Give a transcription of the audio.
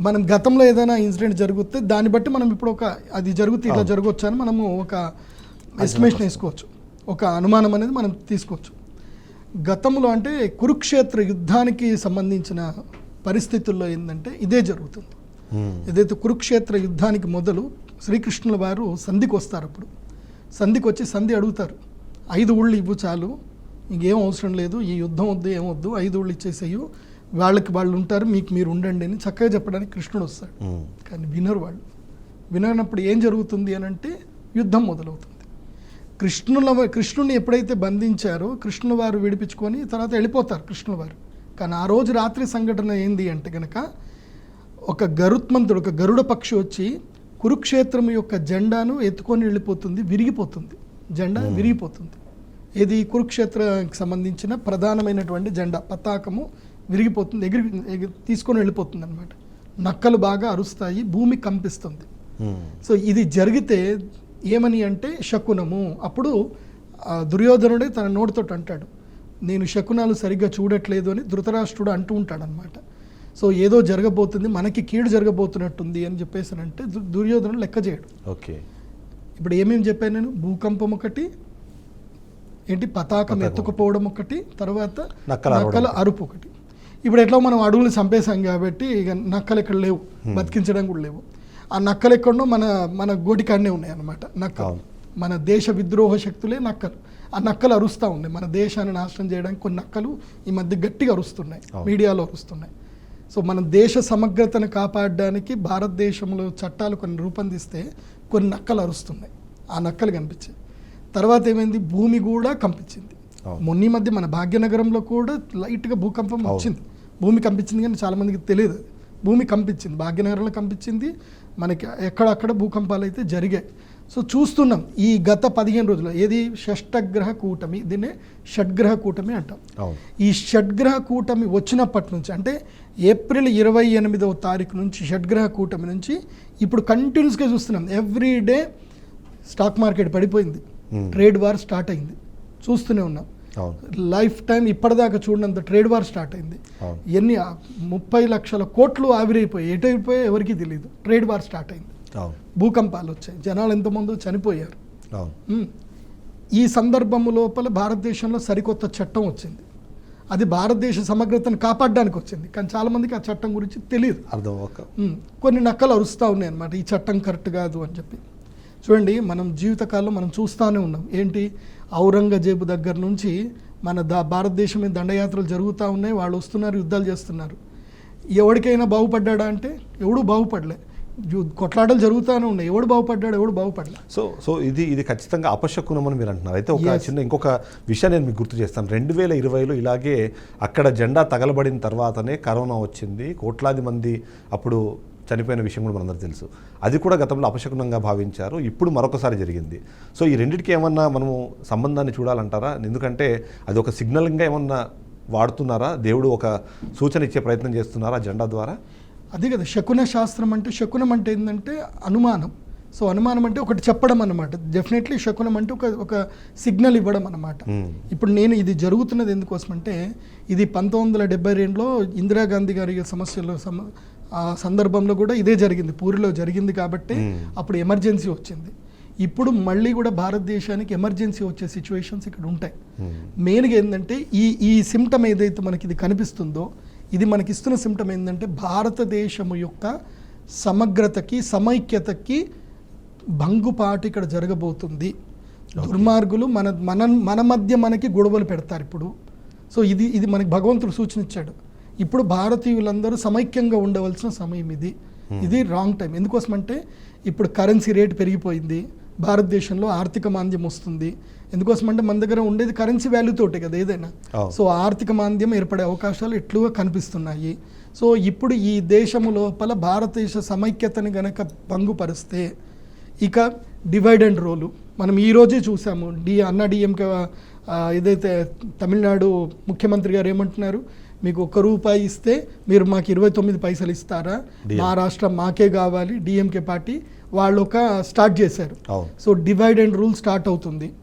మనం గతంలో ఏదైనా ఇన్సిడెంట్ జరిగితే దాన్ని బట్టి మనం ఇప్పుడు అది జరుగుతుంది ఇట్లా జరగవచ్చు అని మనము ఒక ఎస్టిమేషన్ వేసుకోవచ్చు, ఒక అనుమానం అనేది మనం తీసుకోవచ్చు. గతంలో అంటే కురుక్షేత్ర యుద్ధానికి సంబంధించిన పరిస్థితుల్లో ఏంటంటే ఇదే జరుగుతుంది. ఏదైతే కురుక్షేత్ర యుద్ధానికి మొదలు శ్రీకృష్ణుల వారు సంధికి వస్తారు. అప్పుడు సంధికి వచ్చి సంధి అడుగుతారు, 5 ఊళ్ళు ఇవ్వు చాలు, ఇంకేం అవసరం లేదు, ఈ యుద్ధం వద్దు, ఏమొద్దు, 5 ఊళ్ళు ఇచ్చేసేయు, వాళ్ళకి వాళ్ళు ఉంటారు, మీకు మీరు ఉండండి అని చక్కగా చెప్పడానికి కృష్ణుడు వస్తాడు. కానీ వినరు వాళ్ళు. విననప్పుడు ఏం జరుగుతుంది అని అంటే యుద్ధం మొదలవుతుంది. కృష్ణుని ఎప్పుడైతే బంధించారో కృష్ణుల వారు విడిపించుకొని తర్వాత వెళ్ళిపోతారు కృష్ణుల వారు. కానీ ఆ రోజు రాత్రి సంఘటన ఏంది అంటే కనుక ఒక గరుత్మంతుడు, ఒక గరుడ పక్షి వచ్చి కురుక్షేత్రం యొక్క జెండాను ఎత్తుకొని వెళ్ళిపోతుంది, విరిగిపోతుంది, జెండా విరిగిపోతుంది. ఇది కురుక్షేత్రానికి సంబంధించిన ప్రధానమైనటువంటి జెండా పతాకము విరిగిపోతుంది, ఎగిరి తీసుకొని వెళ్ళిపోతుంది అనమాట. నక్కలు బాగా అరుస్తాయి, భూమి కంపిస్తుంది. సో ఇది జరిగితే ఏమని అంటే శకునము. అప్పుడు దుర్యోధనుడే తన నోటితో అంటాడు, నేను శకునాలు సరిగ్గా చూడట్లేదు అని ధృతరాష్ట్రుడు అంటూ ఉంటాడనమాట. సో ఏదో జరగబోతుంది, మనకి కీడు జరగబోతున్నట్టుంది అని చెప్పేసానంటే దుర్యోధనుడు లెక్క చేయడు. ఓకే, ఇప్పుడు ఏమేమి చెప్పాను నేను? భూకంపం ఒకటి, ఏంటి పతాకం ఎత్తుకుపోవడం ఒకటి, తర్వాత నక్కల అరుపు ఒకటి. ఇప్పుడు ఎట్లా మనం అడవులు చంపేశాం కాబట్టి ఇక నక్కలు ఎక్కడ లేవు, బతికించడం కూడా లేవు. ఆ నక్కలు ఎక్కడో మన గోటికాడనే ఉన్నాయి అన్నమాట. నక్కలు మన దేశ విద్రోహ శక్తులే నక్కలు. ఆ నక్కలు అరుస్తూ ఉన్నాయి, మన దేశాన్ని నాశనం చేయడానికి కొన్ని నక్కలు ఈ మధ్య గట్టిగా అరుస్తున్నాయి, మీడియాలో అరుస్తున్నాయి. సో మన దేశ సమగ్రతను కాపాడడానికి భారతదేశంలో చట్టాలు కొన్ని రూపొందిస్తే కొన్ని నక్కలు అరుస్తున్నాయి, ఆ నక్కలు కనిపించాయి. తర్వాత ఏమైంది, భూమి కూడా కంపించింది. మొన్న మధ్య మన భాగ్యనగరంలో కూడా లైట్గా భూకంపం వచ్చింది, భూమి కంపించింది, కానీ చాలామందికి తెలియదు. భూమి కంపించింది, భాగ్యనగరంలో కంపించింది, మనకి ఎక్కడక్కడ భూకంపాలు అయితే జరిగాయి. సో చూస్తున్నాం ఈ గత 15 రోజులు. ఏది షష్టగ్రహ కూటమి, దీన్నే షడ్గ్రహ కూటమి అంటాం. ఈ షడ్గ్రహ కూటమి వచ్చినప్పటి నుంచి అంటే ఏప్రిల్ 28వ తారీఖు నుంచి షడ్గ్రహ కూటమి నుంచి ఇప్పుడు కంటిన్యూస్గా చూస్తున్నాం. ఎవ్రీ డే స్టాక్ మార్కెట్ పడిపోయింది, ట్రేడ్ వార్ స్టార్ట్ అయింది, చూస్తూనే ఉన్నాం. లైఫ్ టైం ఇప్పటిదాకా చూడనంత ట్రేడ్ వార్ స్టార్ట్ అయింది. 30 లక్షల కోట్లు ఆవిరైపోయాయి, ఎటు అయిపోయాయి ఎవరికి తెలియదు. ట్రేడ్ వార్ స్టార్ట్ అయింది, భూకంపాలు వచ్చాయి, జనాలు ఎంతమందో చనిపోయారు. ఈ సందర్భం లోపల భారతదేశంలో సరికొత్త చట్టం వచ్చింది. అది భారతదేశ సమగ్రతను కాపాడడానికి వచ్చింది, కానీ చాలామందికి ఆ చట్టం గురించి తెలియదు. కొన్ని నక్కలు అరుస్తూ ఉన్నాయి అన్నమాట, ఈ చట్టం కరెక్ట్ కాదు అని చెప్పి. చూడండి, మనం జీవితకాలంలో మనం చూస్తూనే ఉన్నాం. ఏంటి, ఔరంగజేబు దగ్గర నుంచి మన భారతదేశం మీద దండయాత్రలు జరుగుతూ ఉన్నాయి, వాళ్ళు వస్తున్నారు, యుద్ధాలు చేస్తున్నారు. ఎవరికైనా బాగుపడ్డా అంటే ఎవడు బాగుపడలే, కొట్లాటలు జరుగుతూనే ఉన్నాయి, ఎవడు బాగుపడ్డాడు, ఎవడు బాగుపడలే. సో ఇది ఖచ్చితంగా అపశకునమని మీరు అంటున్నారు. అయితే ఇంకొక విషయాన్ని నేను మీకు గుర్తు చేస్తాను. 2020లో ఇలాగే అక్కడ జెండా తగలబడిన తర్వాతనే కరోనా వచ్చింది, కోట్లాది మంది అప్పుడు చనిపోయిన విషయం కూడా మనందరూ తెలుసు. అది కూడా గతంలో అపశకునంగా భావించారు, ఇప్పుడు మరొకసారి జరిగింది. సో ఈ రెండింటికి ఏమన్నా మనము సంబంధాన్ని చూడాలంటారా? ఎందుకంటే అది ఒక సిగ్నల్గా ఏమన్నా వాడుతున్నారా? దేవుడు ఒక సూచన ఇచ్చే ప్రయత్నం చేస్తున్నారా జెండా ద్వారా? అదే కదా శకున శాస్త్రం అంటే. శకునం అంటే ఏంటంటే అనుమానం. సో అనుమానం అంటే ఒకటి చెప్పడం అన్నమాట. డెఫినెట్లీ శకునం అంటే ఒక సిగ్నల్ ఇవ్వడం అన్నమాట. ఇప్పుడు నేను ఇది జరుగుతున్నది ఎందుకోసం అంటే, ఇది 1972లో ఇందిరాగాంధీ గారి సమస్యలో ఆ సందర్భంలో కూడా ఇదే జరిగింది, పూరిలో జరిగింది కాబట్టి అప్పుడు ఎమర్జెన్సీ వచ్చింది. ఇప్పుడు మళ్ళీ కూడా భారతదేశానికి ఎమర్జెన్సీ వచ్చే సిచ్యువేషన్స్ ఇక్కడ ఉంటాయి. మెయిన్గా ఏంటంటే ఈ సిమ్టమ్ ఏదైతే మనకి ఇది కనిపిస్తుందో, ఇది మనకి ఇస్తున్న సిమ్టమ్ ఏంటంటే భారతదేశము యొక్క సమగ్రతకి సమైక్యతకి భంగుపాటు ఇక్కడ జరగబోతుంది. దుర్మార్గులు మన మధ్య మనకి గొడవలు పెడతారు ఇప్పుడు. సో ఇది మనకి భగవంతుడు సూచన ఇచ్చాడు. ఇప్పుడు భారతీయులందరూ సమైక్యంగా ఉండవలసిన సమయం ఇది రాంగ్ టైం. ఎందుకోసమంటే ఇప్పుడు కరెన్సీ రేట్ పెరిగిపోయింది, భారతదేశంలో ఆర్థిక మాంద్యం వస్తుంది. ఎందుకోసమంటే మన దగ్గర ఉండేది కరెన్సీ వాల్యూ తోటే కదా ఏదైనా. సో ఆర్థిక మాంద్యం ఏర్పడే అవకాశాలు ఎట్లుగా కనిపిస్తున్నాయి. సో ఇప్పుడు ఈ దేశము లోపల భారతదేశ సమైక్యతని గనక భంగుపరిస్తే ఇక డివైడ్ అండ్ రోలు మనం ఈరోజే చూసాము. డిఎంకే ఏదైతే తమిళనాడు ముఖ్యమంత్రి గారు ఏమంటున్నారు, మీకు ₹1 ఇస్తే మీరు మాకు 29 పైసలు ఇస్తారా, మా రాష్ట్రం మాకే కావాలి. డిఎంకే పార్టీ వాళ్ళు స్టార్ట్ చేశారు. So divide and rule start అవుతుంది.